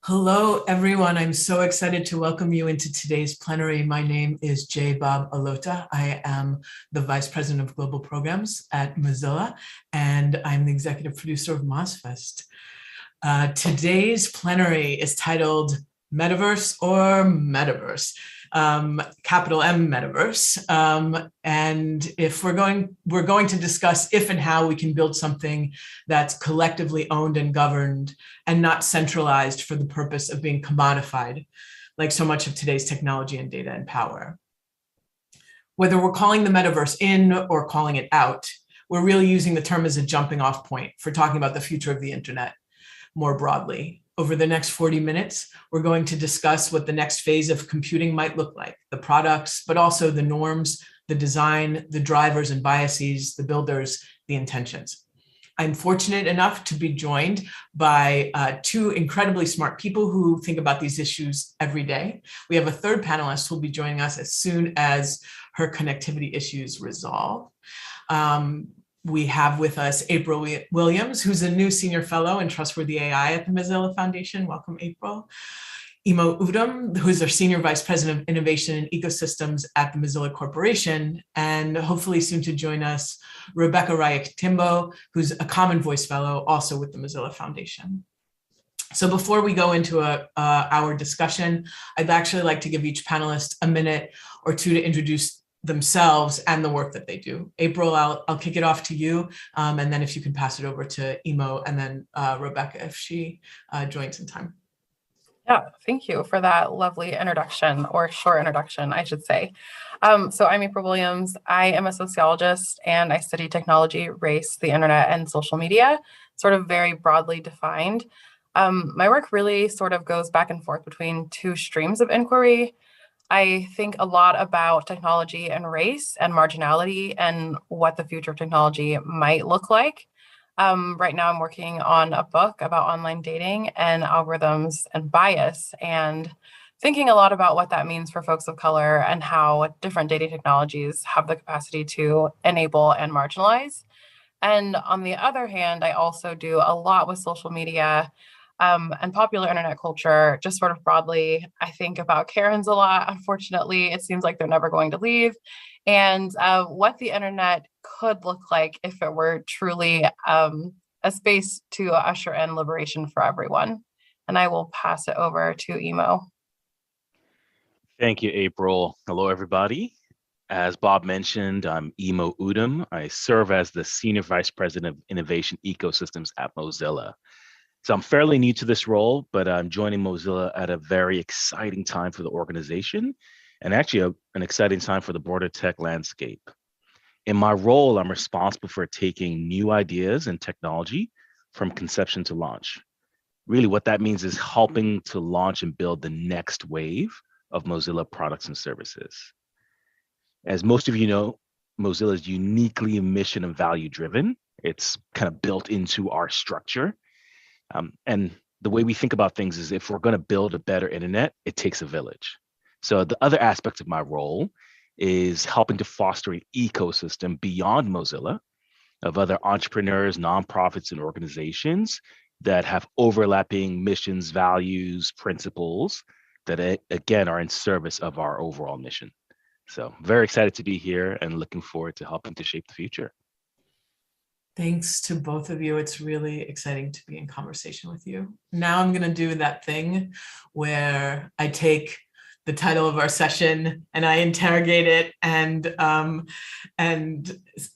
Hello, everyone. I'm so excited to welcome you into today's plenary. My name is J. Bob Alota. I am the Vice President of Global Programs at Mozilla, and I'm the Executive Producer of MozFest. Today's plenary is titled Metaverse or Metaverse, capital M Metaverse. And if we're going to discuss if and how we can build something that's collectively owned and governed and not centralized for the purpose of being commodified, like so much of today's technology and data and power. Whether we're calling the metaverse in or calling it out, we're really using the term as a jumping off point for talking about the future of the internet more broadly. Over the next 40 minutes, we're going to discuss what the next phase of computing might look like, the products, but also the norms, the design, the drivers and biases, the builders, the intentions. I'm fortunate enough to be joined by two incredibly smart people who think about these issues every day. We have a third panelist who will be joining us as soon as her connectivity issues resolve. We have with us April Williams, who's a new senior fellow in trustworthy AI at the Mozilla Foundation. Welcome, April. Imo Udom, who's our Senior Vice President of Innovation and Ecosystems at the Mozilla Corporation, and hopefully soon to join us, Rebecca Raya-Timbo, who's a Common Voice Fellow also with the Mozilla Foundation. So before we go into our discussion, I'd actually like to give each panelist a minute or two to introduce themselves and the work that they do. April, I'll kick it off to you, and then if you can pass it over to Imo, and then Rebecca if she joins in time. Yeah, thank you for that lovely introduction, or short introduction, I should say. So I'm April Williams. I am a sociologist and I study technology, race, the internet, and social media, sort of very broadly defined. My work really sort of goes back and forth between two streams of inquiry. I think a lot about technology and race and marginality and what the future of technology might look like. Right now I'm working on a book about online dating and algorithms and bias, and thinking a lot about what that means for folks of color and how different dating technologies have the capacity to enable and marginalize. And on the other hand, I also do a lot with social media and popular internet culture, just sort of broadly. I think about Karens a lot. Unfortunately, it seems like they're never going to leave. And what the internet could look like if it were truly a space to usher in liberation for everyone. And I will pass it over to Imo. Thank you, April. Hello, everybody. As Bob mentioned, I'm Imo Udom. I serve as the Senior Vice President of Innovation Ecosystems at Mozilla. So I'm fairly new to this role, but I'm joining Mozilla at a very exciting time for the organization, and actually an exciting time for the broader tech landscape. In my role, I'm responsible for taking new ideas and technology from conception to launch. Really what that means is helping to launch and build the next wave of Mozilla products and services. As most of you know, Mozilla is uniquely mission and value driven. It's kind of built into our structure. And the way we think about things is if we're going to build a better internet, it takes a village. So the other aspect of my role is helping to foster an ecosystem beyond Mozilla of other entrepreneurs, nonprofits, and organizations that have overlapping missions, values, principles that, again, are in service of our overall mission. So very excited to be here and looking forward to helping to shape the future. Thanks to both of you. It's really exciting to be in conversation with you. Now I'm going to do that thing where I take the title of our session and I interrogate it and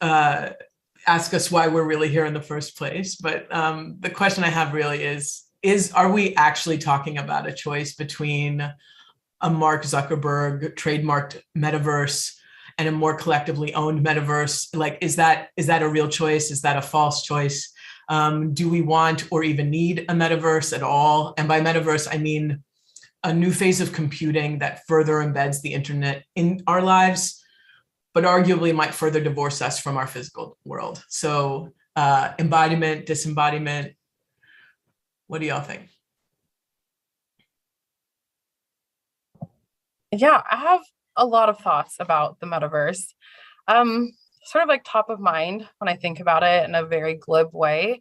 ask us why we're really here in the first place. But the question I have really is are we actually talking about a choice between a Mark Zuckerberg trademarked metaverse and a more collectively owned metaverse? Like, is that a real choice? Is that a false choice? Do we want or even need a metaverse at all? And by metaverse, I mean a new phase of computing that further embeds the internet in our lives, but arguably might further divorce us from our physical world. So embodiment, disembodiment, what do y'all think? Yeah, I have a lot of thoughts about the metaverse. Sort of like top of mind when I think about it in a very glib way.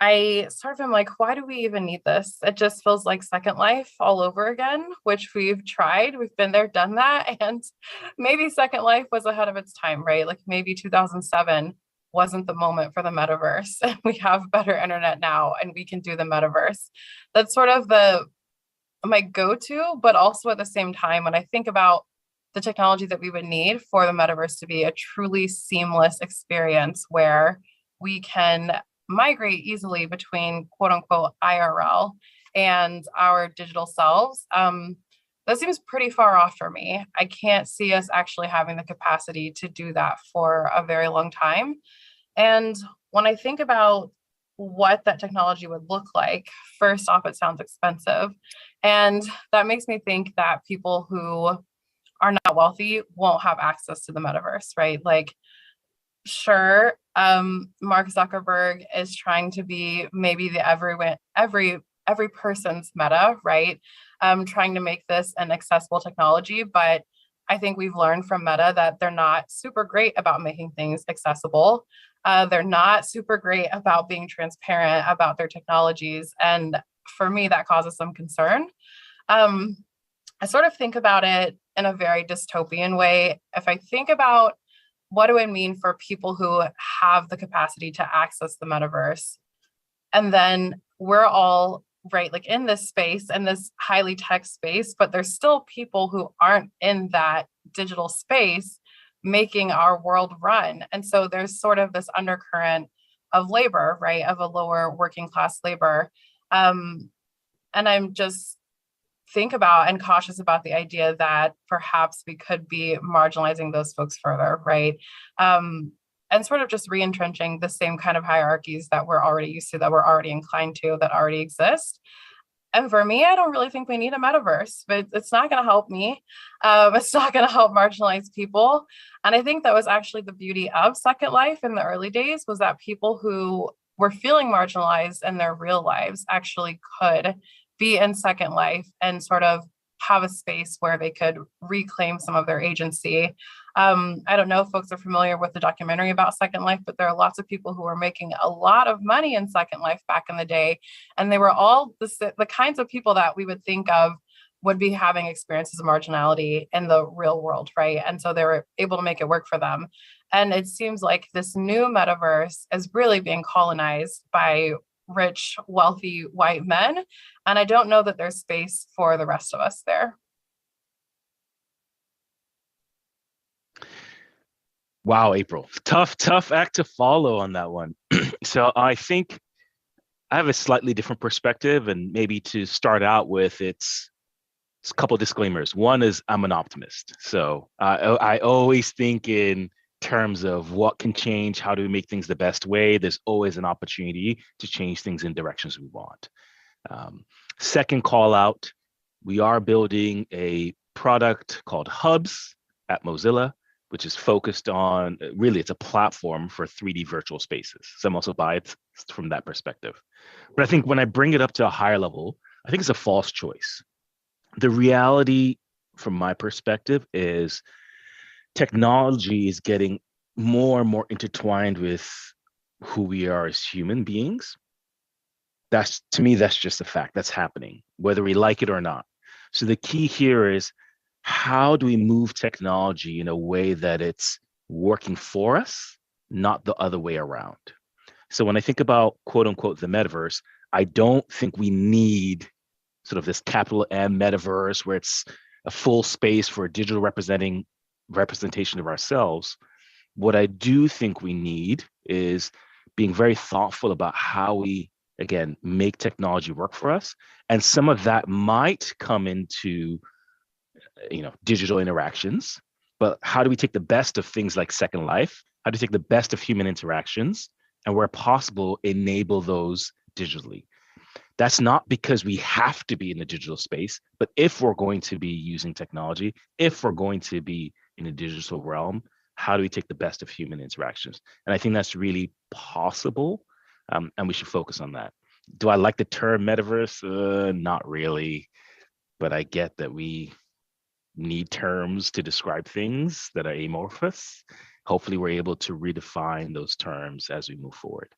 I sort of am like, why do we even need this? It just feels like Second Life all over again, which we've tried. We've been there, done that. And maybe Second Life was ahead of its time, right? Like maybe 2007 wasn't the moment for the metaverse. And we have better internet now and we can do the metaverse. That's sort of my go-to, but also at the same time, when I think about the technology that we would need for the metaverse to be a truly seamless experience where we can migrate easily between quote unquote IRL and our digital selves, that seems pretty far off for me. I can't see us actually having the capacity to do that for a very long time. And when I think about what that technology would look like, first off, it sounds expensive. And that makes me think that people who are not wealthy won't have access to the metaverse, right? Like, sure, Mark Zuckerberg is trying to be maybe the every person's meta, right? Trying to make this an accessible technology, but I think we've learned from Meta that they're not super great about making things accessible. They're not super great about being transparent about their technologies, and for me, that causes some concern. I sort of think about it in a very dystopian way. If I think about what do I mean for people who have the capacity to access the metaverse, and then we're all right, like in this space, in this highly tech space, but there's still people who aren't in that digital space making our world run. And so there's sort of this undercurrent of labor, right, of a lower working class labor. And I'm just think about and cautious about the idea that perhaps we could be marginalizing those folks further, right? And sort of just re-entrenching the same kind of hierarchies that we're already used to, that we're already inclined to, that already exist. And for me, I don't really think we need a metaverse, but it's not going to help me. It's not going to help marginalized people. And I think that was actually the beauty of Second Life in the early days, was that people who were feeling marginalized in their real lives actually could be in Second Life and sort of have a space where they could reclaim some of their agency. I don't know if folks are familiar with the documentary about Second Life, but there are lots of people who were making a lot of money in Second Life back in the day. And they were all the kinds of people that we would think of would be having experiences of marginality in the real world, right? And so they were able to make it work for them. And it seems like this new metaverse is really being colonized by rich, wealthy white men. And I don't know that there's space for the rest of us there. Wow, April, tough act to follow on that one. So I think I have a slightly different perspective, and maybe to start out with, it's a couple of disclaimers. One is I'm an optimist. So I always think in terms of what can change, how do we make things the best way? There's always an opportunity to change things in directions we want. Second call out, we are building a product called Hubs at Mozilla, which is focused on, really, it's a platform for 3D virtual spaces. So I'm also biased from that perspective. But I think when I bring it up to a higher level, I think it's a false choice. The reality from my perspective is technology is getting more and more intertwined with who we are as human beings. To me, that's just a fact. That's happening, whether we like it or not. So the key here is, how do we move technology in a way that it's working for us, not the other way around? So when I think about quote unquote the metaverse, I don't think we need sort of this capital M metaverse where it's a full space for a digital representation of ourselves. What I do think we need is being very thoughtful about how we, again, make technology work for us. And some of that might come into digital interactions, but how do we take the best of things like Second Life? How do we take the best of human interactions, and where possible, enable those digitally? That's not because we have to be in the digital space, but if we're going to be using technology, if we're going to be in a digital realm, how do we take the best of human interactions? And I think that's really possible, and we should focus on that. Do I like the term metaverse? Not really, but I get that we need terms to describe things that are amorphous. Hopefully we're able to redefine those terms as we move forward.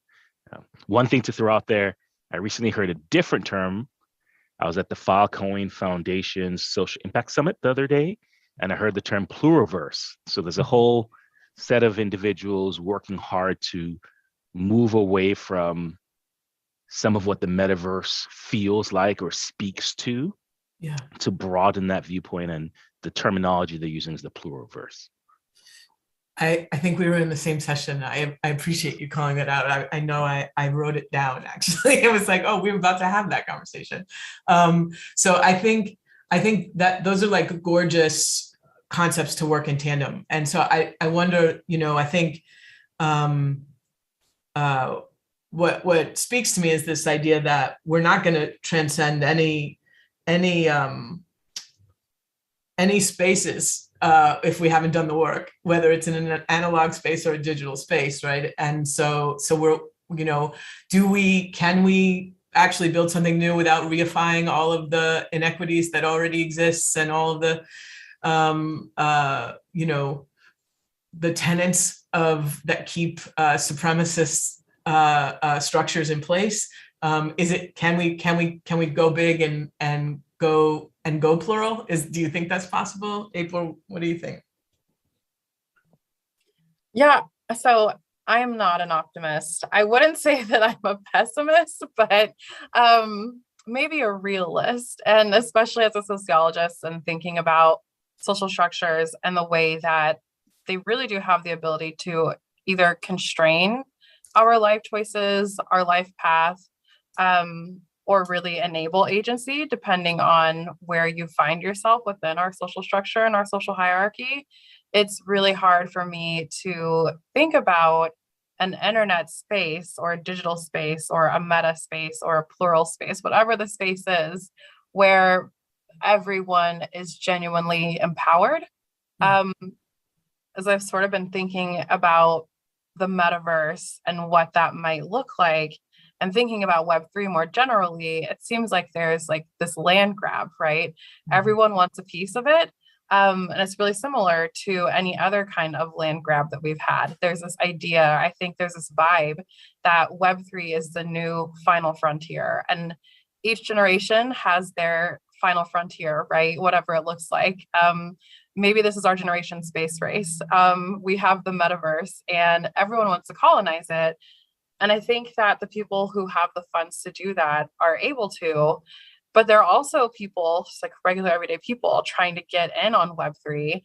One thing to throw out there, I recently heard a different term. I was at the Filecoin Foundation's Social Impact Summit the other day, and I heard the term pluriverse. So there's a whole set of individuals working hard to move away from some of what the metaverse feels like or speaks to broaden that viewpoint, and the terminology they're using is the pluriverse. I think we were in the same session. I appreciate you calling that out. I know I wrote it down, actually. It was like, oh, we were about to have that conversation. So I think that those are like gorgeous concepts to work in tandem. And so I wonder, I think what speaks to me is this idea that we're not going to transcend any spaces if we haven't done the work, whether it's in an analog space or a digital space, right? And so we're, can we actually build something new without reifying all of the inequities that already exists and all of the, the tenets that keep supremacist structures in place? Can we go big and go plural? Do you think that's possible? April, what do you think? Yeah, so I'm not an optimist. I wouldn't say that I'm a pessimist, but maybe a realist. And especially as a sociologist and thinking about social structures and the way that they really do have the ability to either constrain our life choices, our life path, or really enable agency, depending on where you find yourself within our social structure and our social hierarchy. It's really hard for me to think about an internet space or a digital space or a meta space or a plural space, whatever the space is, where everyone is genuinely empowered. As I've sort of been thinking about the metaverse and what that might look like, and thinking about Web3 more generally, it seems like there's like this land grab, right? Everyone wants a piece of it. And it's really similar to any other kind of land grab that we've had. There's this idea, I think there's this vibe that Web3 is the new final frontier. And each generation has their final frontier, right? Whatever it looks like. Maybe this is our generation space race. We have the metaverse and everyone wants to colonize it. And I think that the people who have the funds to do that are able to, but there are also people, just like regular everyday people, trying to get in on Web3,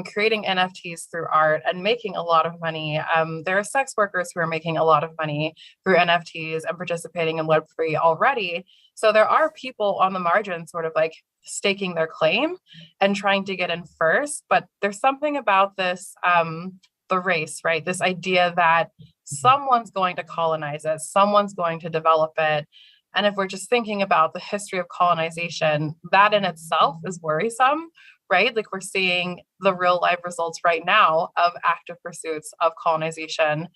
creating NFTs through art and making a lot of money. There are sex workers who are making a lot of money through NFTs and participating in Web3 already. So there are people on the margin sort of like staking their claim and trying to get in first. But there's something about this, the race, right? This idea that someone's going to colonize it, someone's going to develop it. And if we're just thinking about the history of colonization, that in itself is worrisome, right? Like we're seeing the real life results right now of active pursuits of colonization.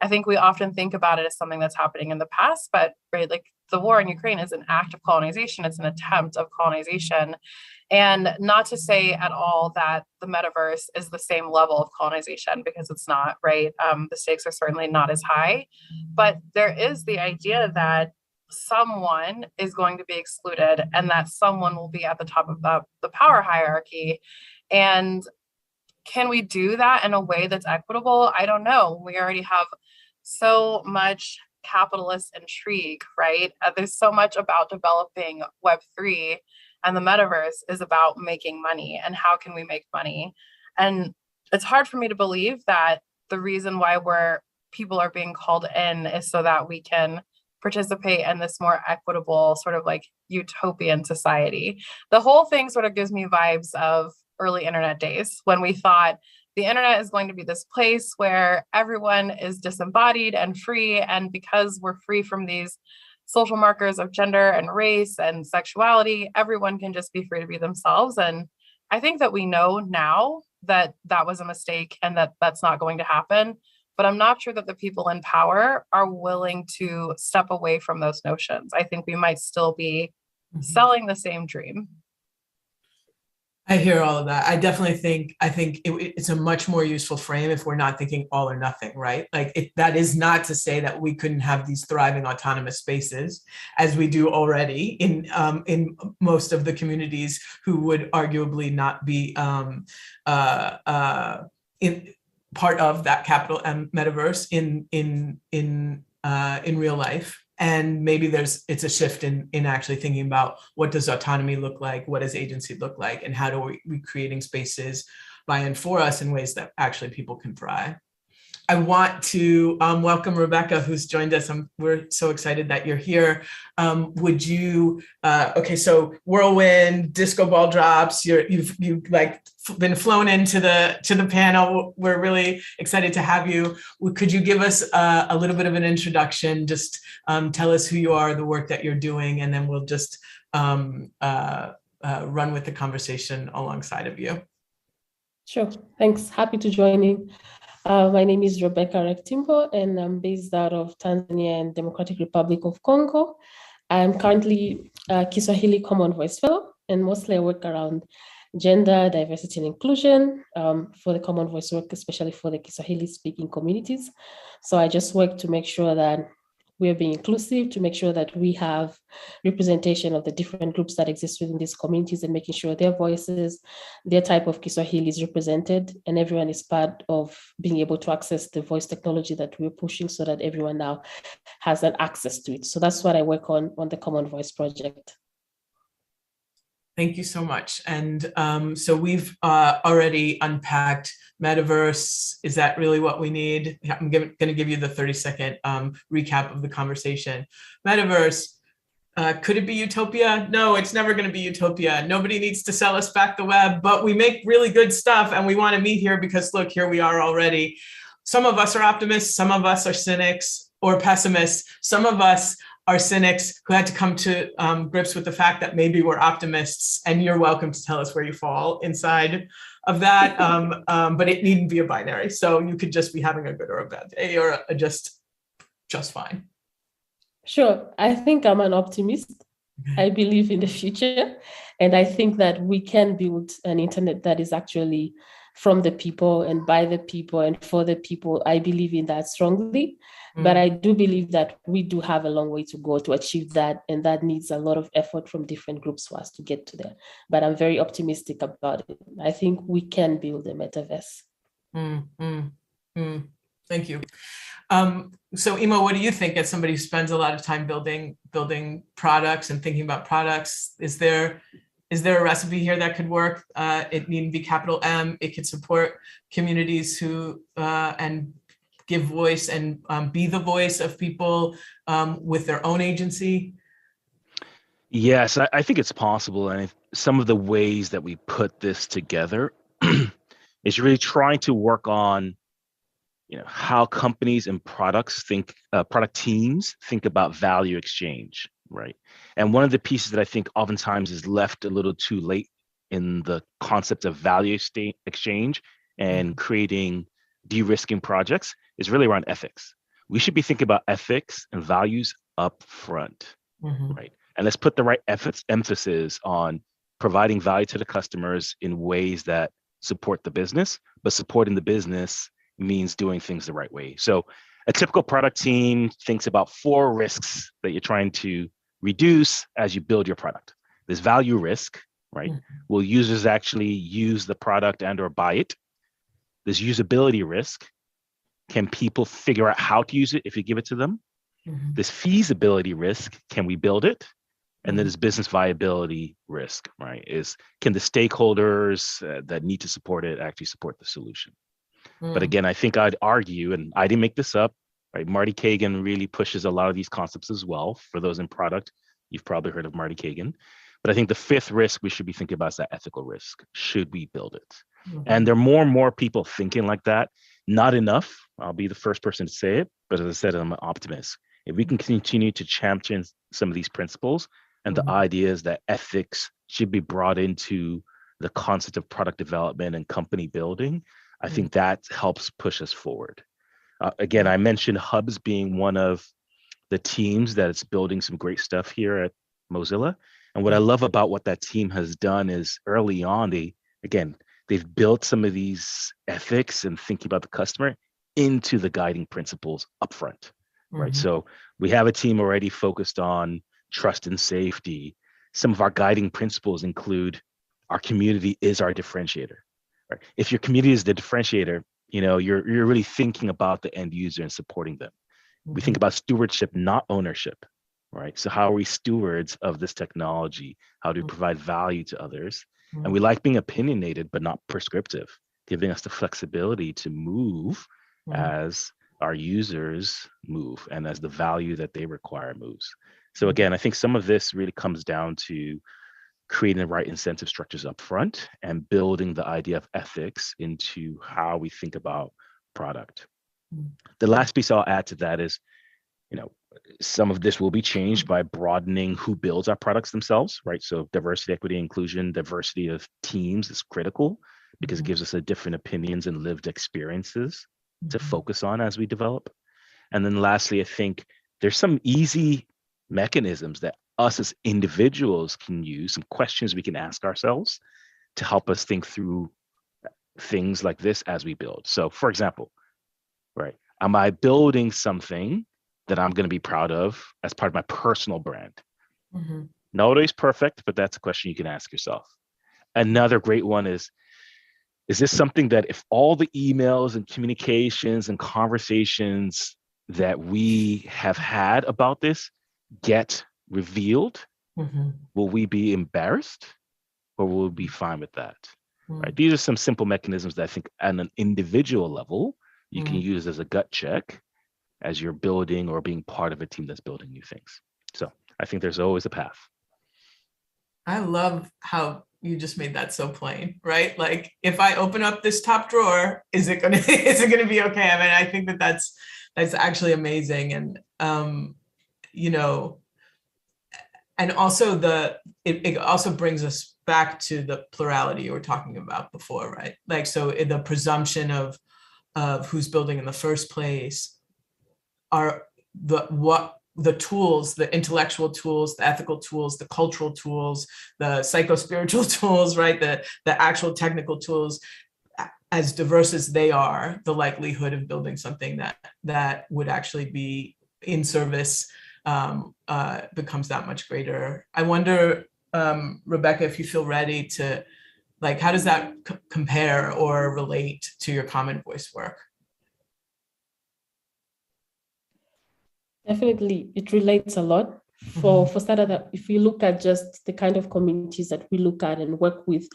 I think we often think about it as something that's happening in the past, but right, like the war in Ukraine is an act of colonization. It's an attempt of colonization. And not to say at all that the metaverse is the same level of colonization, because it's not, right? The stakes are certainly not as high, but there is the idea that someone is going to be excluded and that someone will be at the top of the power hierarchy. And can we do that in a way that's equitable? I don't know. We already have so much capitalist intrigue, right? There's so much about developing Web3, and the metaverse is about making money and how can we make money. And it's hard for me to believe that the reason why people are being called in is so that we can participate in this more equitable sort of like utopian society. The whole thing sort of gives me vibes of early internet days when we thought the internet is going to be this place where everyone is disembodied and free. And because we're free from these social markers of gender and race and sexuality, everyone can just be free to be themselves. And I think that we know now that that was a mistake and that that's not going to happen. But I'm not sure that the people in power are willing to step away from those notions. I think we might still be selling the same dream. I hear all of that. I think it's a much more useful frame if we're not thinking all or nothing, right? Like that is not to say that we couldn't have these thriving autonomous spaces, as we do already in most of the communities who would arguably not be in part of that capital M metaverse in real life. And maybe it's a shift in actually thinking about what does autonomy look like, what does agency look like, and how do we creating spaces by and for us in ways that actually people can thrive. I want to welcome Rebecca, who's joined us. We're so excited that you're here. Would you, okay, so whirlwind, disco ball drops, you've like been flown into the panel. We're really excited to have you. Could you give us a little bit of an introduction? Just tell us who you are, the work that you're doing, and then we'll just run with the conversation alongside of you. Sure, thanks. Happy to join in. My name is Rebecca Rektimbo, and I'm based out of Tanzania and Democratic Republic of Congo. I'm currently a Kiswahili Common Voice Fellow, and mostly I work around gender, diversity, and inclusion for the Common Voice work, especially for the Kiswahili-speaking communities. So I just work to make sure that we're being inclusive, to make sure that we have representation of the different groups that exist within these communities and making sure their voices, their type of Kiswahili is represented, and everyone is part of being able to access the voice technology that we're pushing so that everyone now has that access to it. So that's what I work on the Common Voice project. Thank you so much. And so we've already unpacked Metaverse. Is that really what we need? I'm going to give you the 30-second recap of the conversation. Metaverse, could it be utopia? No, it's never going to be utopia. Nobody needs to sell us back the web, but we make really good stuff and we want to meet here because look, here we are already. Some of us are optimists, some of us are cynics or pessimists. Some of us are cynics who had to come to grips with the fact that maybe we're optimists, and you're welcome to tell us where you fall inside of that. But it needn't be a binary. So you could just be having a good or a bad day or just fine. Sure. I think I'm an optimist. I believe in the future. And I think that we can build an internet that is actually from the people and by the people and for the people. I believe in that strongly. But I do believe that we do have a long way to go to achieve that. And that needs a lot of effort from different groups for us to get to there. But I'm very optimistic about it. I think we can build a metaverse. Thank you. So Imo, what do you think as somebody who spends a lot of time building products and thinking about products? Is there a recipe here that could work? It needn't be capital M. It could support communities who and give voice and be the voice of people with their own agency? Yes, I think it's possible. And some of the ways that we put this together is really trying to work on, how companies and products think, product teams think about value exchange, right? And one of the pieces that I think oftentimes is left a little too late in the concept of value exchange and creating de-risking projects is really around ethics. We should be thinking about ethics and values up front, right? And let's put the right emphasis on providing value to the customers in ways that support the business, but supporting the business means doing things the right way. So a typical product team thinks about 4 risks that you're trying to reduce as you build your product. There's value risk, right? Will users actually use the product and or buy it? There's usability risk. Can people figure out how to use it if you give it to them? There's feasibility risk. Can we build it? And then there's business viability risk, right? Can the stakeholders that need to support it actually support the solution? But again, I think I'd argue, and I didn't make this up, right? Marty Kagan really pushes a lot of these concepts as well. For those in product, you've probably heard of Marty Kagan. But I think the 5th risk we should be thinking about is that ethical risk. Should we build it? And there are more and more people thinking like that. Not enough. I'll be the first person to say it. But as I said, I'm an optimist. If we can continue to champion some of these principles and the ideas that ethics should be brought into the concept of product development and company building, I think that helps push us forward. Again, I mentioned Hubs being one of the teams that is building some great stuff here at Mozilla. And what I love about what that team has done is early on, they again, they've built some of these ethics and thinking about the customer into the guiding principles upfront, right? So we have a team already focused on trust and safety. Some of our guiding principles include our community is our differentiator, right? If your community is the differentiator, you're really thinking about the end user and supporting them. We think about stewardship, not ownership, right? So how are we stewards of this technology? How do we provide value to others? And we like being opinionated, but not prescriptive, giving us the flexibility to move as our users move and as the value that they require moves. So again, I think some of this really comes down to creating the right incentive structures up front and building the idea of ethics into how we think about product. The last piece I'll add to that is, some of this will be changed by broadening who builds our products themselves, right? So diversity, equity, inclusion, diversity of teams is critical because it gives us a different opinions and lived experiences to focus on as we develop. And then lastly, I think there's some easy mechanisms that us as individuals can use, some questions we can ask ourselves to help us think through things like this as we build. So for example, right, am I building something that I'm going to be proud of as part of my personal brand? Not always perfect, but that's a question you can ask yourself. Another great one is this something that if all the emails and communications and conversations that we have had about this get revealed, will we be embarrassed or will we be fine with that? Right? These are some simple mechanisms that I think at an individual level, you can use as a gut check as you're building or being part of a team that's building new things. So I think there's always a path. I love how you just made that so plain, right? Like, if I open up this top drawer, is it gonna be okay? I mean, I think that's actually amazing, and and also it also brings us back to the plurality you were talking about before, right? Like, so the presumption of who's building in the first place are the tools, the intellectual tools, the ethical tools, the cultural tools, the psycho-spiritual tools, right? The actual technical tools, as diverse as they are, the likelihood of building something that would actually be in service becomes that much greater. I wonder, Rebecca, if you feel ready to, like, how does that compare or relate to your common voice work? Definitely, it relates a lot. For starters, if we look at just the kind of communities that we look at and work with,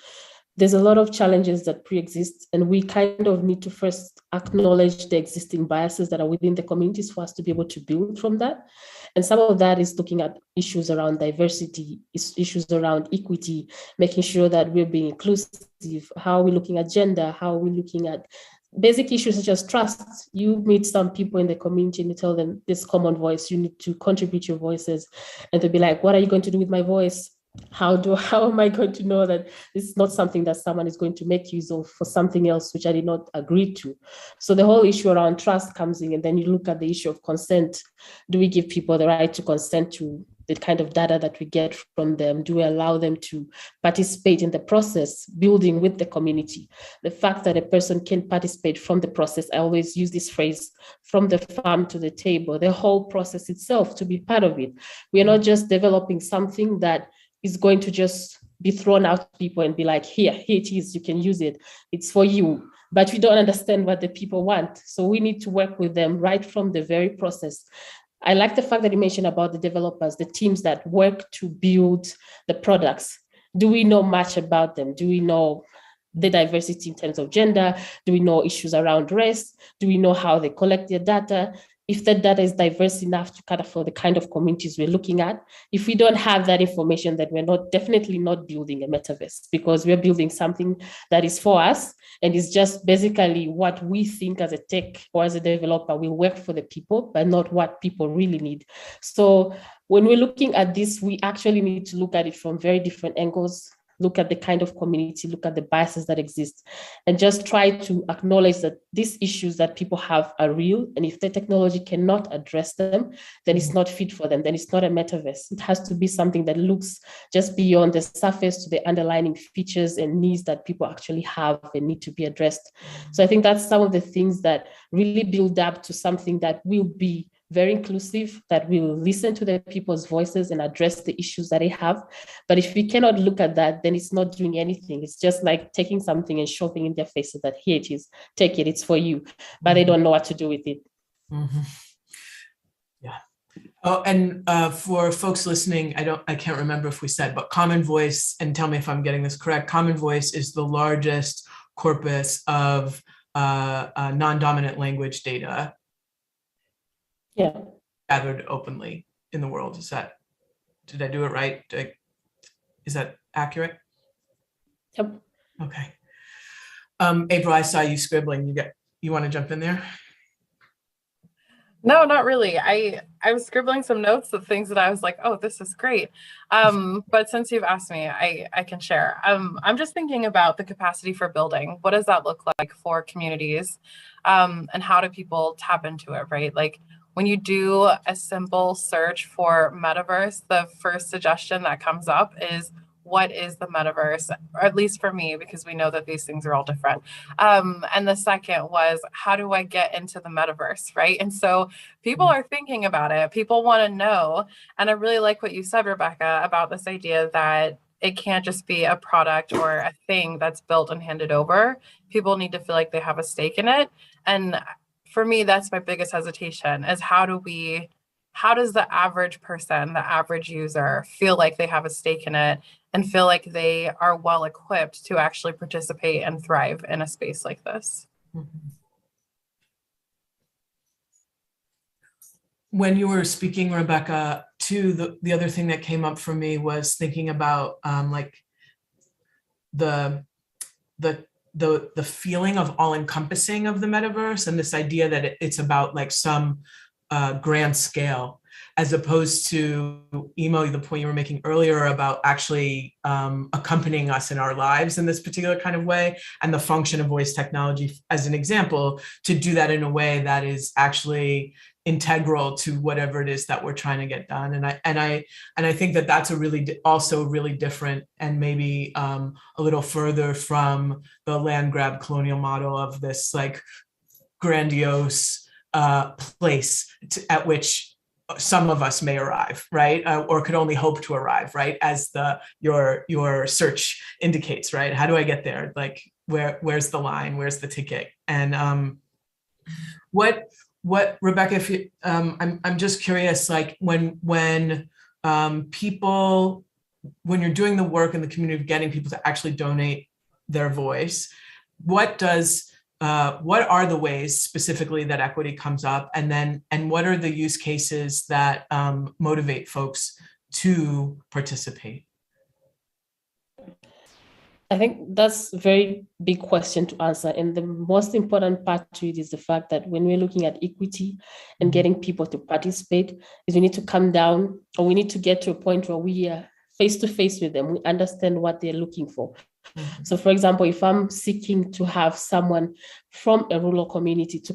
there's a lot of challenges that pre-exist, and we kind of need to first acknowledge the existing biases that are within the communities for us to be able to build from that. And some of that is looking at issues around diversity, issues around equity, making sure that we're being inclusive. How are we looking at gender? How are we looking at basic issues such as trust? You meet some people in the community and you tell them this common voice, you need to contribute your voices, and they'll be like, what are you going to do with my voice? How am I going to know that this is not something that someone is going to make use of for something else which I did not agree to? So the whole issue around trust comes in, and then you look at the issue of consent. Do we give people the right to consent to the kind of data that we get from them? Do we allow them to participate in the process, building with the community? The fact that a person can participate from the process, I always use this phrase, from the farm to the table, the whole process itself, to be part of it. We are not just developing something that is going to just be thrown out to people and be like, here it is, you can use it, it's for you. But we don't understand what the people want. So we need to work with them right from the very process. I like the fact that you mentioned about the developers, the teams that work to build the products. Do we know much about them? Do we know the diversity in terms of gender? Do we know issues around race? Do we know how they collect their data? If that data is diverse enough to cater for the kind of communities we're looking at. If we don't have that information, then we're definitely not building a metaverse, because we're building something that is for us, and it's just basically what we think as a tech or as a developer will work for the people, but not what people really need. So when we're looking at this, we actually need to look at it from very different angles, look at the kind of community, look at the biases that exist, and just try to acknowledge that these issues that people have are real. And if the technology cannot address them, then it's not fit for them. Then it's not a metaverse. It has to be something that looks just beyond the surface to the underlying features and needs that people actually have and need to be addressed. So I think that's some of the things that really build up to something that will be very inclusive, that will listen to the people's voices and address the issues that they have. But if we cannot look at that, then it's not doing anything. It's just like taking something and shoving in their faces that here it is, take it, it's for you. But they don't know what to do with it. Yeah. Oh, and for folks listening, I can't remember if we said, but Common Voice, and tell me if I'm getting this correct, Common Voice is the largest corpus of non-dominant language data gathered openly in the world. Did I do it right? Is that accurate? Yep. Okay. April, I saw you scribbling. You want to jump in there? No, not really. I was scribbling some notes of things that I was like, oh, this is great. But since you've asked me, I can share. I'm just thinking about the capacity for building. What does that look like for communities? And how do people tap into it, right? Like when you do a simple search for metaverse, the first suggestion that comes up is, what is the metaverse? Or at least for me, because we know that these things are all different. And the second was, how do I get into the metaverse, right? And so people are thinking about it. People want to know. And I really like what you said, Rebecca, about this idea that it can't just be a product or a thing that's built and handed over. People need to feel like they have a stake in it. And for me, that's my biggest hesitation, is how does the average person, the average user, feel like they have a stake in it and feel like they are well equipped to actually participate and thrive in a space like this? When you were speaking, Rebecca, too, the other thing that came up for me was thinking about like the feeling of all-encompassing of the metaverse, and this idea that it's about like some grand scale, as opposed to, Emo, the point you were making earlier about actually accompanying us in our lives in this particular kind of way, and the function of voice technology as an example, to do that in a way that is actually integral to whatever it is that we're trying to get done. And I think that that's also really different, and maybe a little further from the land grab colonial model of this like grandiose place at which some of us may arrive, right? Or could only hope to arrive, right? As your search indicates, right? How do I get there? Like, where's the line? Where's the ticket? And what Rebecca, if you, I'm just curious, like when you're doing the work in the community of getting people to actually donate their voice, what are the ways specifically that equity comes up, and what are the use cases that motivate folks to participate? I think that's a very big question to answer. And the most important part to it is the fact that when we're looking at equity and getting people to participate, is we need to come down, or we need to get to a point where we are face to face with them. We understand what they're looking for. So for example, if I'm seeking to have someone from a rural community to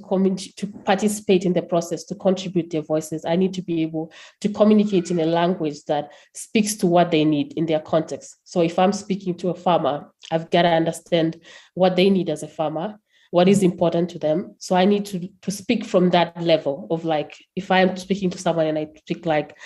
participate in the process, to contribute their voices, I need to be able to communicate in a language that speaks to what they need in their context. So if I'm speaking to a farmer, I've got to understand what they need as a farmer, what is important to them. So I need to speak from that level of, like, if I'm speaking to someone and I speak like,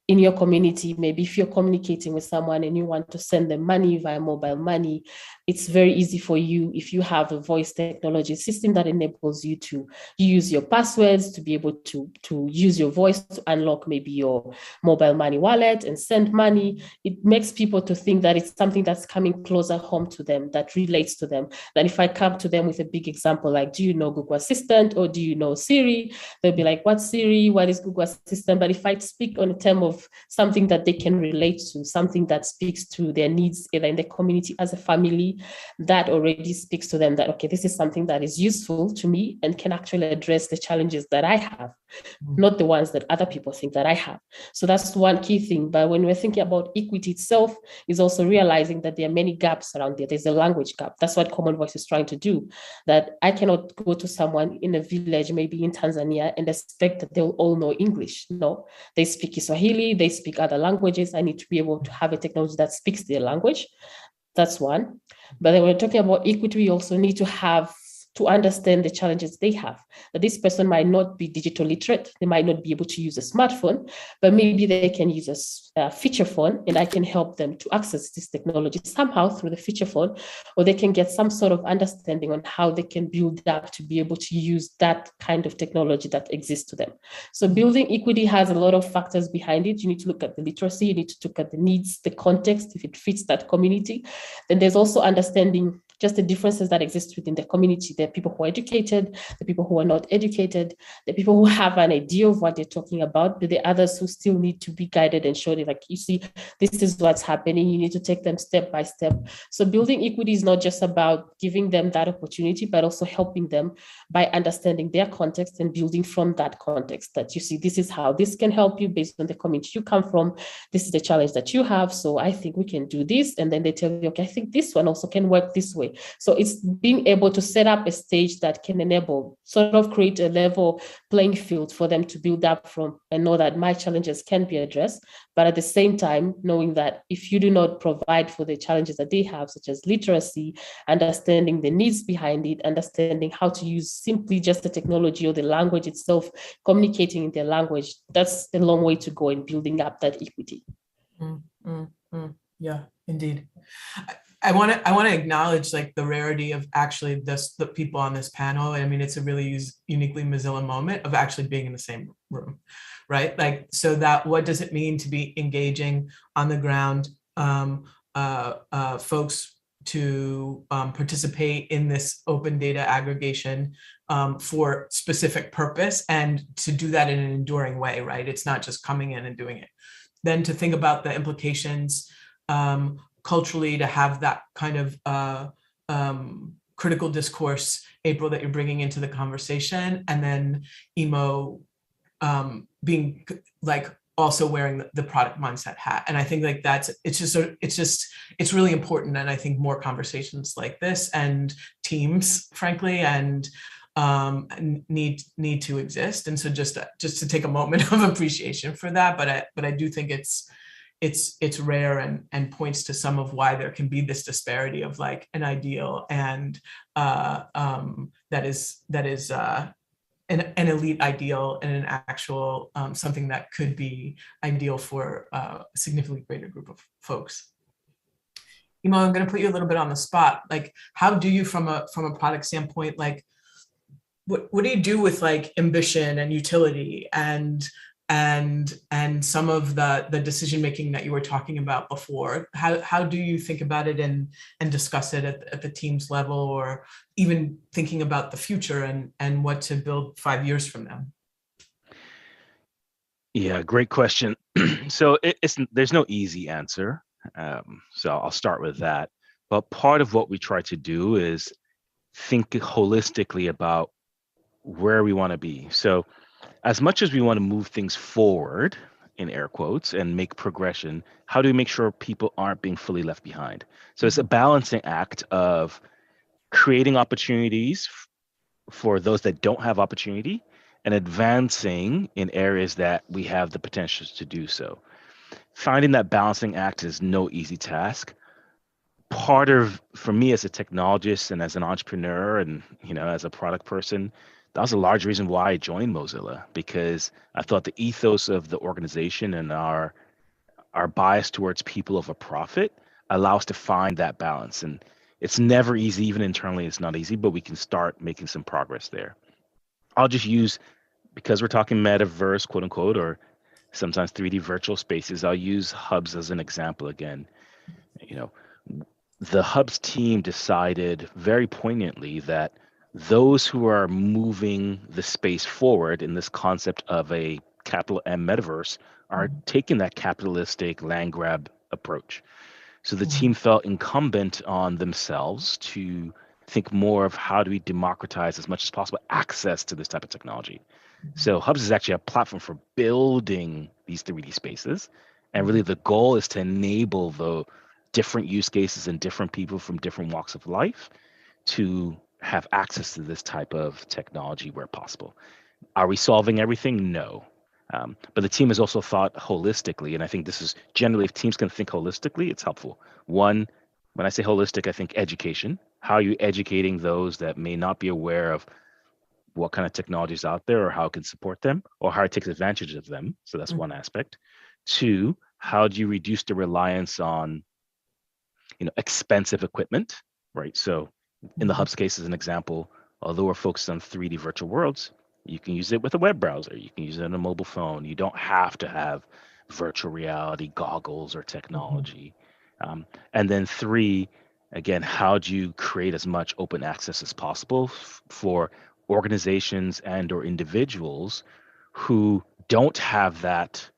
in your community, maybe if you're communicating with someone and you want to send them money via mobile money, it's very easy for you if you have a voice technology system that enables you to use your passwords to be able to use your voice to unlock maybe your mobile money wallet and send money. It makes people to think that it's something that's coming closer home to them, that relates to them. That if I come to them with a big example, like, do you know Google Assistant, or do you know Siri? They'll be like, what's Siri? What is Google Assistant? But if I speak on a term of something that they can relate to, something that speaks to their needs, either in the community as a family equity, that already speaks to them that, okay, this is something that is useful to me and can actually address the challenges that I have, not the ones that other people think that I have. So that's one key thing. But when we're thinking about equity itself, is also realizing that there are many gaps around there. There's a language gap. That's what Common Voice is trying to do. That I cannot go to someone in a village, maybe in Tanzania, and expect that they'll all know English. No, they speak Kiswahili, they speak other languages. I need to be able to have a technology that speaks their language. That's one. But then when we're talking about equity, we also need to understand the challenges they have. That this person might not be digital literate, they might not be able to use a smartphone, but maybe they can use a feature phone, and I can help them to access this technology somehow through the feature phone, or they can get some sort of understanding on how they can build up to be able to use that kind of technology that exists to them. So building equity has a lot of factors behind it. You need to look at the literacy, you need to look at the needs, the context, if it fits that community. Then there's also understanding just the differences that exist within the community. There are people who are educated, the people who are not educated, the people who have an idea of what they're talking about, but the others who still need to be guided and showed it, like, you see, this is what's happening. You need to take them step by step. So building equity is not just about giving them that opportunity, but also helping them by understanding their context and building from that context, that you see, this is how this can help you based on the community you come from. This is the challenge that you have. So I think we can do this. And then they tell you, okay, I think this one also can work this way. So it's being able to set up a stage that can enable, sort of create a level playing field for them to build up from and know that my challenges can be addressed. But at the same time, knowing that if you do not provide for the challenges that they have, such as literacy, understanding the needs behind it, understanding how to use simply just the technology or the language itself, communicating in their language, that's a long way to go in building up that equity. Yeah, indeed. I want to acknowledge like the rarity of actually the people on this panel. I mean, it's a really uniquely Mozilla moment of actually being in the same room, right? Like, so that what does it mean to be engaging on the ground folks to participate in this open data aggregation for specific purpose, and to do that in an enduring way, right? It's not just coming in and doing it. Then to think about the implications culturally, to have that kind of critical discourse, April, that you're bringing into the conversation, and then Emo being like also wearing the product mindset hat. And I think like it's really important. And I think more conversations like this and teams, frankly, and need to exist. And so just to take a moment of appreciation for that, but I do think it's rare and points to some of why there can be this disparity of like an ideal and that is an elite ideal and an actual something that could be ideal for a significantly greater group of folks. Emo, I'm going to put you a little bit on the spot. Like, how do you, from a product standpoint, like, what do you do with like ambition and utility and some of the decision making that you were talking about before? How do you think about it and discuss it at the team's level, or even thinking about the future and what to build 5 years from now? Yeah, great question. So there's no easy answer. So I'll start with that. But part of what we try to do is think holistically about where we want to be. So as much as we want to move things forward, in air quotes, and make progression, how do we make sure people aren't being fully left behind? So it's a balancing act of creating opportunities for those that don't have opportunity and advancing in areas that we have the potential to do so. Finding that balancing act is no easy task. Part of, for me as a technologist and as an entrepreneur and, as a product person, that was a large reason why I joined Mozilla, because I thought the ethos of the organization and our bias towards people over profit allow us to find that balance. And it's never easy, even internally, it's not easy, but we can start making some progress there. I'll just use, because we're talking metaverse, quote unquote, or sometimes 3D virtual spaces, I'll use Hubs as an example again. The Hubs team decided very poignantly that those who are moving the space forward in this concept of a capital M metaverse are taking that capitalistic land grab approach. So the team felt incumbent on themselves to think more of how do we democratize as much as possible access to this type of technology. So Hubs is actually a platform for building these 3D spaces. And really the goal is to enable the different use cases and different people from different walks of life to have access to this type of technology where possible. Are we solving everything? No. But the team has also thought holistically, and I think this is generally, if teams can think holistically, it's helpful. One, when I say holistic, I think education. How are you educating those that may not be aware of what kind of technology is out there or how it can support them or how it takes advantage of them? So that's one aspect. Two, how do you reduce the reliance on expensive equipment, right? So in the Hubs case, as an example, although we're focused on 3D virtual worlds, you can use it with a web browser. You can use it on a mobile phone. You don't have to have virtual reality goggles or technology. And then three, again, how do you create as much open access as possible for organizations and or individuals who don't have that,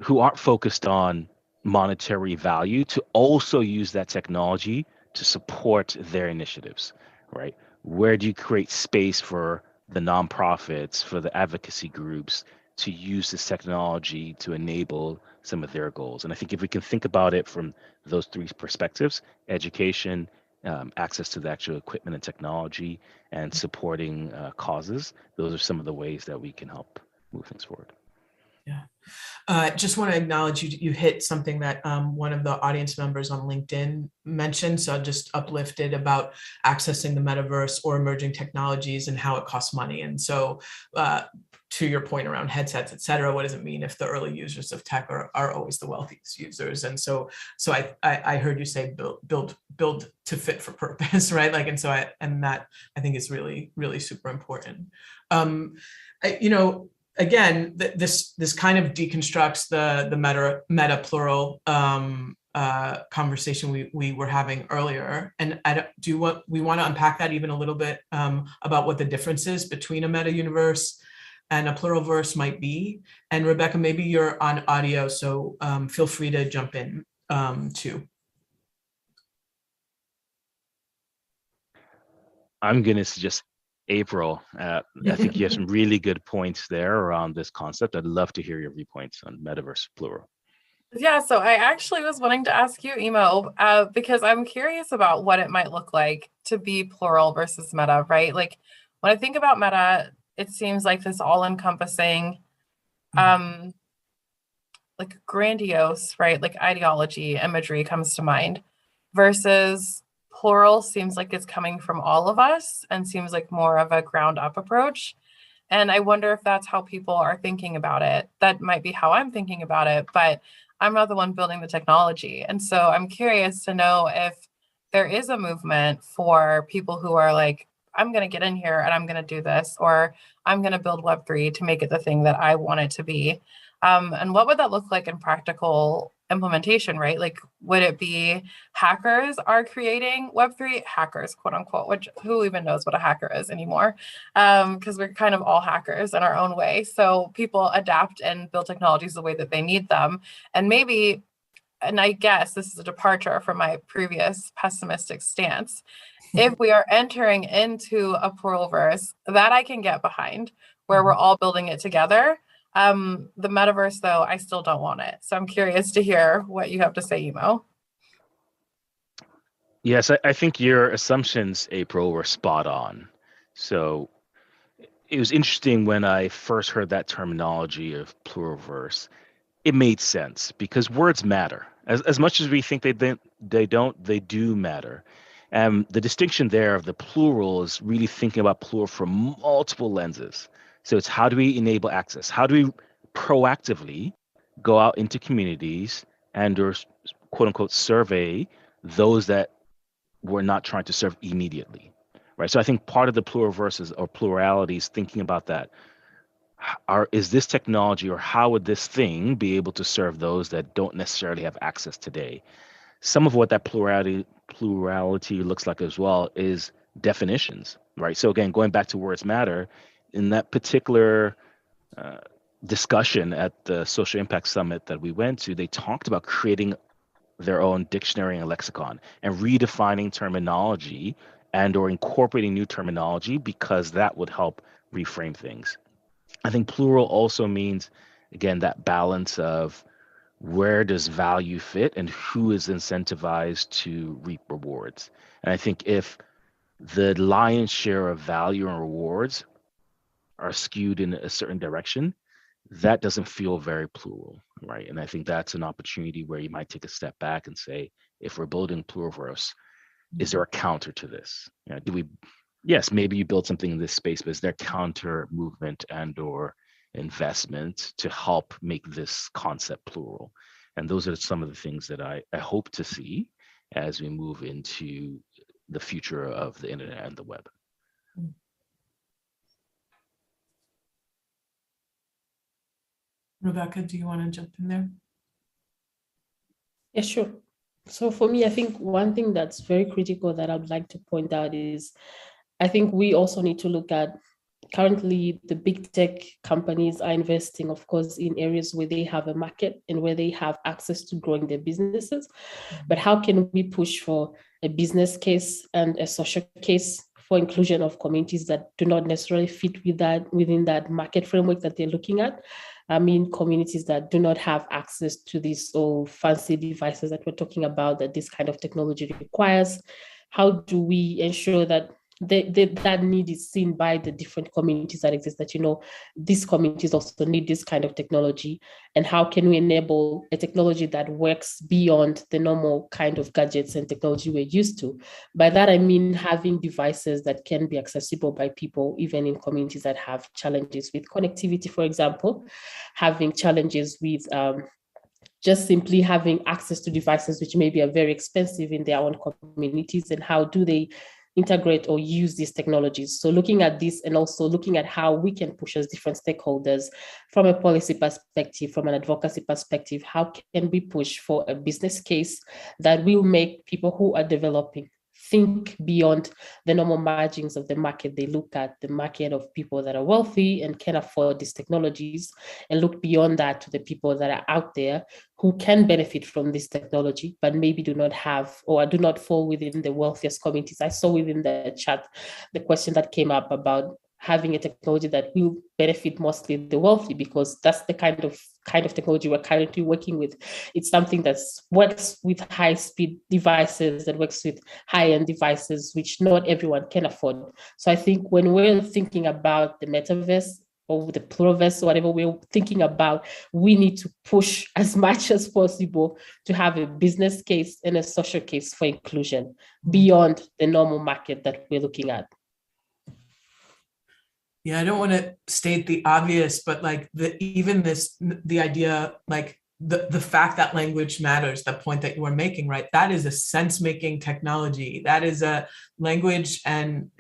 who aren't focused on monetary value, to also use that technology to support their initiatives, right? Where do you create space for the nonprofits, for the advocacy groups to use this technology to enable some of their goals? And I think if we can think about it from those three perspectives, education, access to the actual equipment and technology, and supporting causes, those are some of the ways that we can help move things forward. Yeah. Just want to acknowledge you hit something that one of the audience members on LinkedIn mentioned. So just uplifted about accessing the metaverse or emerging technologies and how it costs money. And so to your point around headsets, et cetera, what does it mean if the early users of tech are always the wealthiest users? And so I heard you say build to fit for purpose, right? Like, and so that I think is really, really super important. Again, this kind of deconstructs the meta plural conversation we were having earlier. And we want to unpack that even a little bit about what the differences between a meta universe and a plural verse might be. And Rebecca, maybe you're on audio, so feel free to jump in too. I'm going to suggest April. I think you have some really good points there around this concept. I'd love to hear your viewpoints on metaverse plural. Yeah, so I actually was wanting to ask you, Emo, because I'm curious about what it might look like to be plural versus meta, right? Like when I think about meta, it seems like this all-encompassing, like grandiose, right? Like ideology, imagery comes to mind, versus plural seems like it's coming from all of us and seems like more of a ground up approach. And I wonder if that's how people are thinking about it. That might be how I'm thinking about it, but I'm not the one building the technology. And so I'm curious to know if there is a movement for people who are like, I'm going to get in here and I'm going to do this, or I'm going to build Web3 to make it the thing that I want it to be. And what would that look like in practical implementation, right? Like, would it be hackers are creating Web3 hackers, quote unquote, which who even knows what a hacker is anymore? Because we're kind of all hackers in our own way. So people adapt and build technologies the way that they need them. And maybe, and I guess this is a departure from my previous pessimistic stance, if we are entering into a pluralverse that I can get behind, where we're all building it together. The metaverse, though, I still don't want it. So I'm curious to hear what you have to say, Emo. Yes, I think your assumptions, April, were spot on. So it was interesting when I first heard that terminology of pluralverse. It made sense because words matter. As much as we think they don't, they do matter. And the distinction there of the plural is really thinking about plural from multiple lenses. So it's how do we enable access? How do we proactively go out into communities and or quote unquote survey those that we're not trying to serve immediately, right? So I think part of the plural versus or plurality is thinking about that. Is this technology or how would this thing be able to serve those that don't necessarily have access today? Some of what that plurality looks like as well is definitions, right? So again, going back to words matter, in that particular discussion at the Social Impact Summit that we went to, they talked about creating their own dictionary and lexicon and redefining terminology and or incorporating new terminology, because that would help reframe things. I think plural also means, again, that balance of where does value fit and who is incentivized to reap rewards. And I think if the lion's share of value and rewards are skewed in a certain direction, that doesn't feel very plural, right? And I think that's an opportunity where you might take a step back and say, if we're building Pluralverse, is there a counter to this? Do we, yes, maybe you build something in this space, but is there counter movement and or investment to help make this concept plural? And those are some of the things that I hope to see as we move into the future of the internet and the web. Rebecca, do you want to jump in there? Yeah, sure. So for me, I think one thing that's very critical that I'd like to point out is, I think we also need to look at, currently the big tech companies are investing, of course, in areas where they have a market and where they have access to growing their businesses. But how can we push for a business case and a social case for inclusion of communities that do not necessarily fit with that, within that market framework that they're looking at? I mean, communities that do not have access to these so fancy devices that we're talking about, that this kind of technology requires. How do we ensure that that need is seen by the different communities that exist, that, you know, these communities also need this kind of technology, and how can we enable a technology that works beyond the normal kind of gadgets and technology we're used to? By that, I mean having devices that can be accessible by people, even in communities that have challenges with connectivity, for example, having challenges with just simply having access to devices which maybe are very expensive in their own communities, and how do they integrate or use these technologies. So looking at this, and also looking at how we can push as different stakeholders from a policy perspective, from an advocacy perspective, how can we push for a business case that will make people who are developing think beyond the normal margins of the market. They look at the market of people that are wealthy and can afford these technologies, and look beyond that to the people that are out there who can benefit from this technology, but maybe do not have or do not fall within the wealthiest communities. I saw within the chat the question that came up about having a technology that will benefit mostly the wealthy, because that's the kind of technology we're currently working with. It's something that works with high-speed devices, that works with high-end devices, which not everyone can afford. So I think when we're thinking about the metaverse or the pluralverse, or whatever we're thinking about, we need to push as much as possible to have a business case and a social case for inclusion beyond the normal market that we're looking at. Yeah, I don't want to state the obvious, but like the idea, like the fact that language matters, that point that you were making, right? That is a sense-making technology. That is a language, and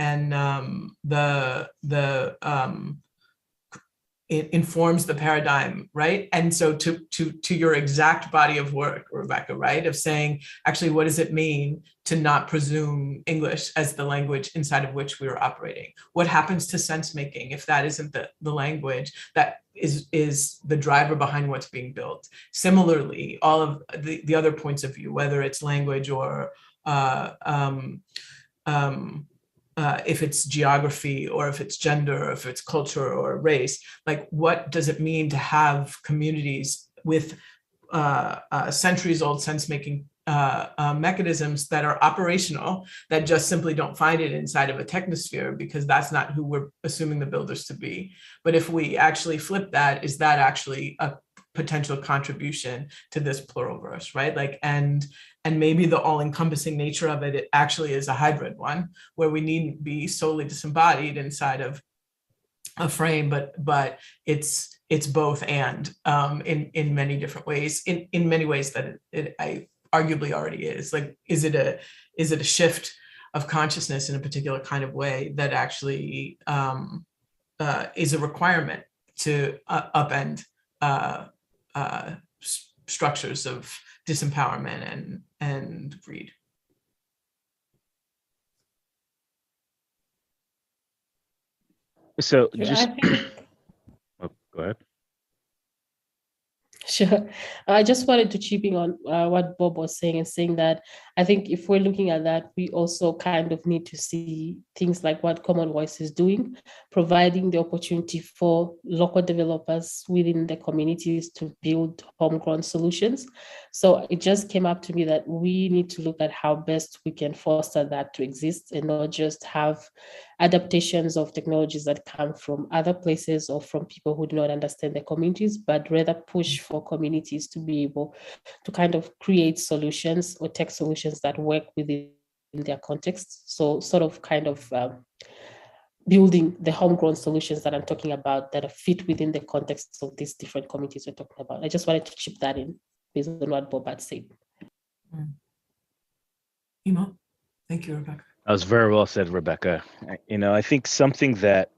it informs the paradigm, right? And so to your exact body of work, Rebecca, right, of saying, actually, what does it mean to not presume English as the language inside of which we are operating? What happens to sense making if that isn't the language that is the driver behind what's being built? Similarly, all of the other points of view, whether it's language or if it's geography, or if it's gender, or if it's culture or race, like what does it mean to have communities with centuries old sense-making mechanisms that are operational, that just simply don't find it inside of a technosphere, because that's not who we're assuming the builders to be. But if we actually flip that, is that actually a potential contribution to this pluralverse, right? Like, and maybe the all-encompassing nature of it actually is a hybrid one, where we needn't be solely disembodied inside of a frame, but it's both and in many different ways, in many ways that it arguably already is. Like, is it a shift of consciousness in a particular kind of way that actually is a requirement to upend structures of disempowerment and greed? So Yeah, just, oh, go ahead. Sure. I just wanted to chip in on what Bob was saying, and saying that I think if we're looking at that, we also kind of need to see things like what Common Voice is doing, providing the opportunity for local developers within the communities to build homegrown solutions. So it just came up to me that we need to look at how best we can foster that to exist, and not just have adaptations of technologies that come from other places or from people who do not understand the communities, but rather push for communities to be able to kind of create solutions or tech solutions that work within their context. So sort of kind of building the homegrown solutions that I'm talking about that fit within the context of these different communities we're talking about. I just wanted to chip that in based on what Bob had said. Emo, thank you, Rebecca. That was very well said, Rebecca. I think something that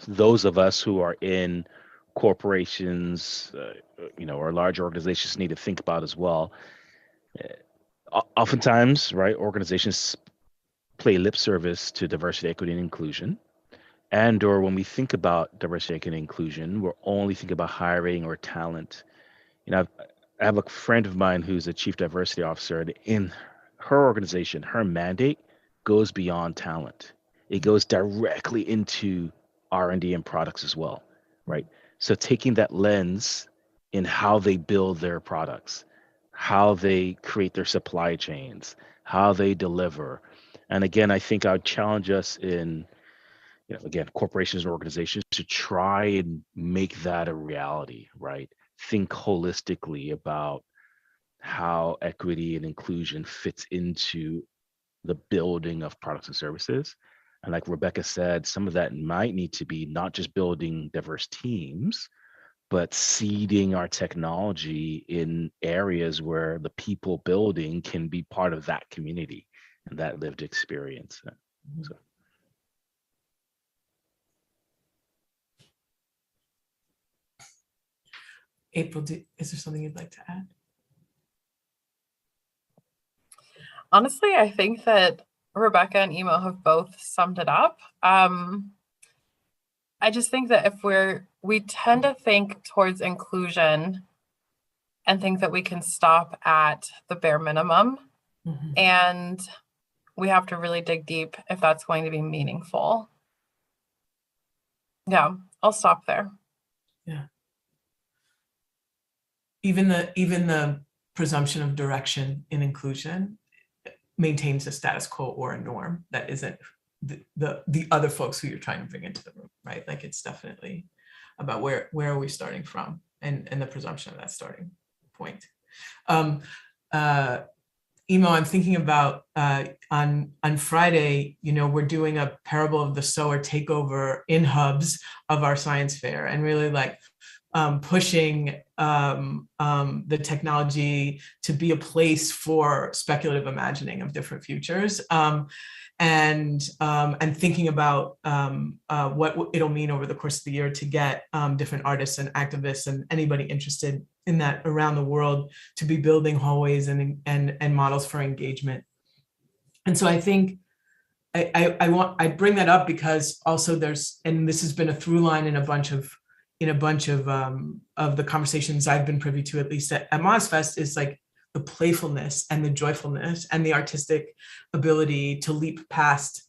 those of us who are in corporations, or large organizations need to think about as well. Oftentimes, right, organizations play lip service to diversity, equity, and inclusion. Or when we think about diversity, equity, and inclusion, we're only thinking about hiring or talent. I have a friend of mine who's a chief diversity officer, and in her organization, her mandate goes beyond talent. It goes directly into R&D and products as well, right? So taking that lens in how they build their products, how they create their supply chains, how they deliver. And again, I think I would challenge us in, again, corporations and organizations to try and make that a reality, right? Think holistically about how equity and inclusion fits into the building of products and services. And like Rebecca said, some of that might need to be not just building diverse teams, but seeding our technology in areas where the people building can be part of that community and that lived experience. So. April, is there something you'd like to add? Honestly, I think that Rebecca and Emo have both summed it up. I just think that if we tend to think towards inclusion and think that we can stop at the bare minimum, and we have to really dig deep if that's going to be meaningful. Yeah, I'll stop there. Yeah. Even the presumption of direction in inclusion maintains a status quo or a norm that isn't the other folks who you're trying to bring into the room, right? Like it's definitely about where are we starting from, and the presumption of that starting point. Emo, I'm thinking about on Friday, we're doing a parable of the sower takeover in hubs of our science fair, and really like pushing the technology to be a place for speculative imagining of different futures, and thinking about what it'll mean over the course of the year to get different artists and activists and anybody interested in that around the world to be building hallways and models for engagement. And so I think I bring that up because also and this has been a through line in a bunch of the conversations I've been privy to, at least at MozFest, is like the playfulness and the joyfulness and the artistic ability to leap past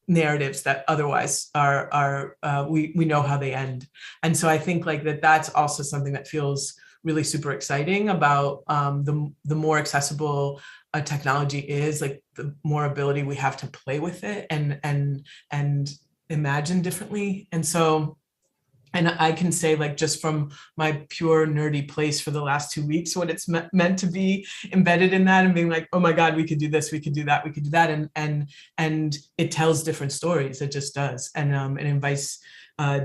narratives that otherwise are we know how they end. And so I think like that's also something that feels really super exciting about the more accessible technology is, like the more ability we have to play with it and imagine differently. And so, and I can say, like, just from my pure nerdy place for the last 2 weeks, what it's meant to be embedded in that and being like, oh my God, we could do this, we could do that, we could do that. And it tells different stories, it just does. And it invites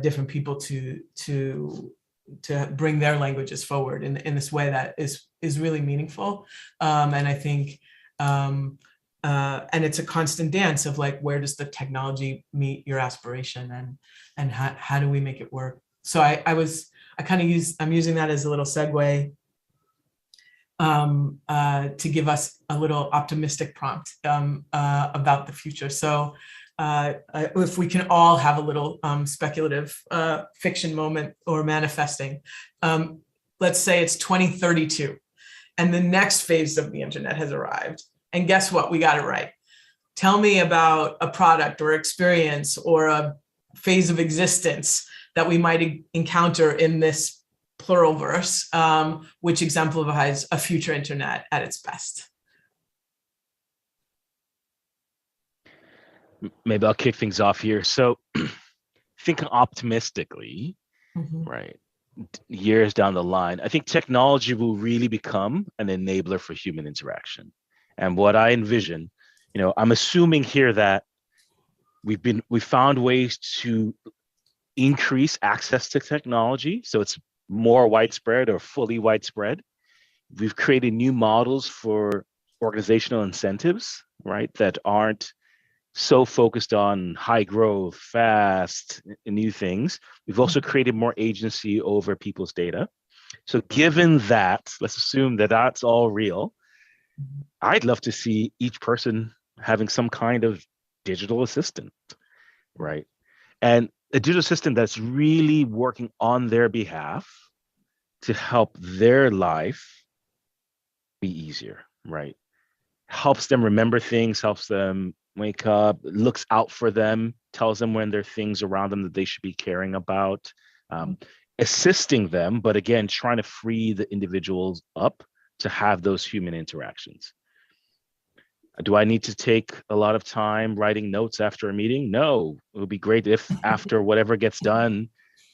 different people to bring their languages forward in this way that is really meaningful. And I think, and it's a constant dance of like, where does the technology meet your aspiration, and how do we make it work? So I'm using that as a little segue to give us a little optimistic prompt about the future. So if we can all have a little speculative fiction moment or manifesting. let's say it's 2032, and the next phase of the internet has arrived. And guess what? We got it right. Tell me about a product or experience or a phase of existence that we might encounter in this pluralverse, which exemplifies a future internet at its best. Maybe I'll kick things off here. So thinking optimistically, right, years down the line, I think technology will really become an enabler for human interaction. And what I envision, I'm assuming here that we found ways to increase access to technology, so it's more widespread or fully widespread. We've created new models for organizational incentives, right, that aren't so focused on high growth, fast, new things. We've also created more agency over people's data. So given that, let's assume that that's all real, I'd love to see each person having some kind of digital assistant, right? And a digital assistant that's really working on their behalf to help their life be easier, right? Helps them remember things, helps them wake up, looks out for them, tells them when there are things around them that they should be caring about, assisting them, but again, trying to free the individuals up to have those human interactions. Do I need to take a lot of time writing notes after a meeting? No, it would be great if after whatever gets done,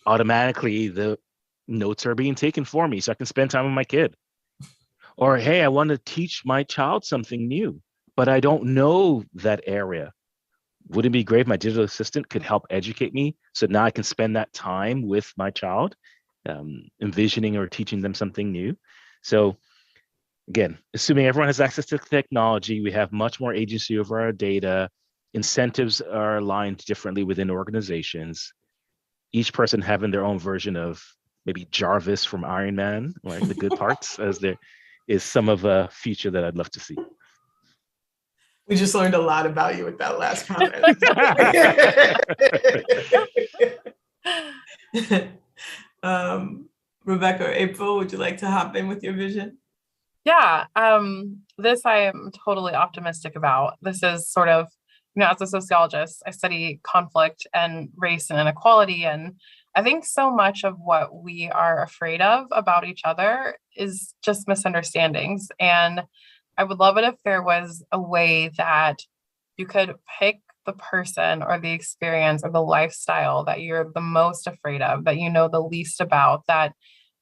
automatically the notes are being taken for me so I can spend time with my kid. Or, hey, I want to teach my child something new, but I don't know that area. Wouldn't it be great if my digital assistant could help educate me so now I can spend that time with my child, envisioning or teaching them something new? So again, assuming everyone has access to technology, we have much more agency over our data, incentives are aligned differently within organizations, each person having their own version of maybe Jarvis from Iron Man, right? The good parts, as there is some of a future that I'd love to see. We just learned a lot about you with that last comment. Rebecca or April, would you like to hop in with your vision? Yeah, this I am totally optimistic about. This is sort of, as a sociologist, I study conflict and race and inequality. And I think so much of what we are afraid of about each other is just misunderstandings. And I would love it if there was a way that you could pick the person or the experience or the lifestyle that you're the most afraid of, that you know the least about, that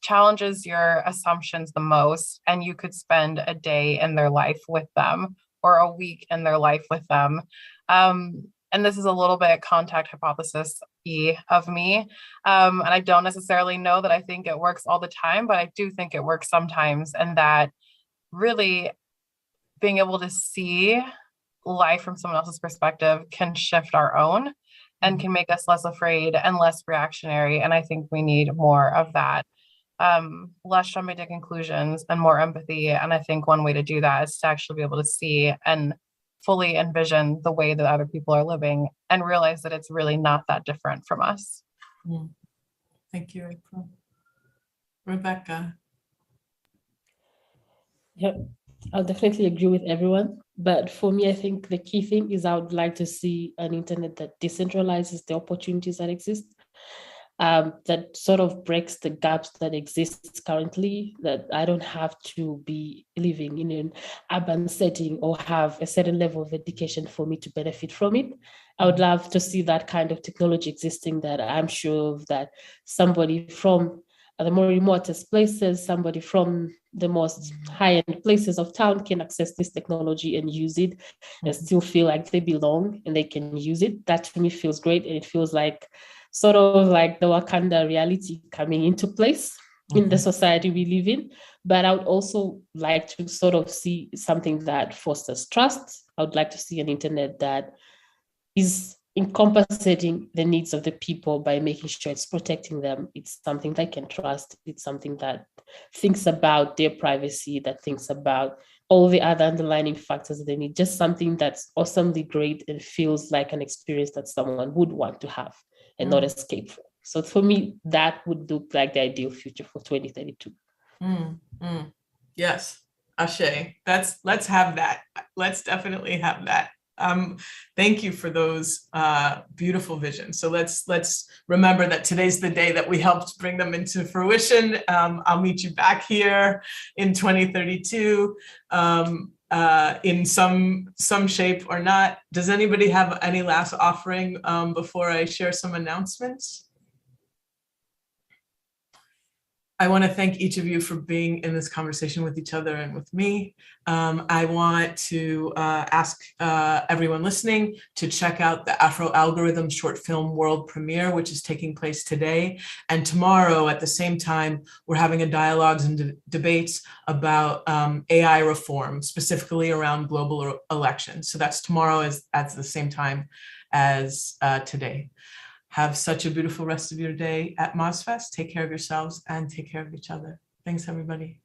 challenges your assumptions the most, and you could spend a day in their life with them or a week in their life with them. And this is a little bit contact hypothesis-y of me. And I don't necessarily know that I think it works all the time, but I do think it works sometimes. And that really being able to see life from someone else's perspective can shift our own and can make us less afraid and less reactionary. And I think we need more of that. Less jumping to conclusions and more empathy. And I think one way to do that is to actually be able to see and fully envision the way that other people are living and realize that it's really not that different from us. Thank you, April. Rebecca. Yep, I'll definitely agree with everyone. But for me, I think the key thing is I would like to see an internet that decentralizes the opportunities that exist. That sort of breaks the gaps that exist currently, that I don't have to be living in an urban setting or have a certain level of education for me to benefit from it. I would love to see that kind of technology existing, that I'm sure of that somebody from the more remotest places, somebody from the most high-end places of town can access this technology and use it and still feel like they belong and they can use it. That to me feels great, and it feels like sort of like the Wakanda reality coming into place in the society we live in. But I would also like to sort of see something that fosters trust. I would like to see an internet that is encompassing the needs of the people by making sure it's protecting them. It's something they can trust. It's something that thinks about their privacy, that thinks about all the other underlying factors that they need. Just something that's awesomely great and feels like an experience that someone would want to have and not escape from. So for me, that would look like the ideal future for 2032. Yes, Ashe. Let's have that. Let's definitely have that. Thank you for those beautiful visions. So let's remember that today's the day that we helped bring them into fruition. I'll meet you back here in 2032 in some shape or not. Does anybody have any last offering before I share some announcements? I want to thank each of you for being in this conversation with each other and with me. I want to ask everyone listening to check out the Afro Algorithm short film world premiere, which is taking place today. And tomorrow at the same time, we're having a dialogues and debates about AI reform, specifically around global elections. So that's tomorrow at the same time as today. Have such a beautiful rest of your day at MozFest. Take care of yourselves and take care of each other. Thanks, everybody.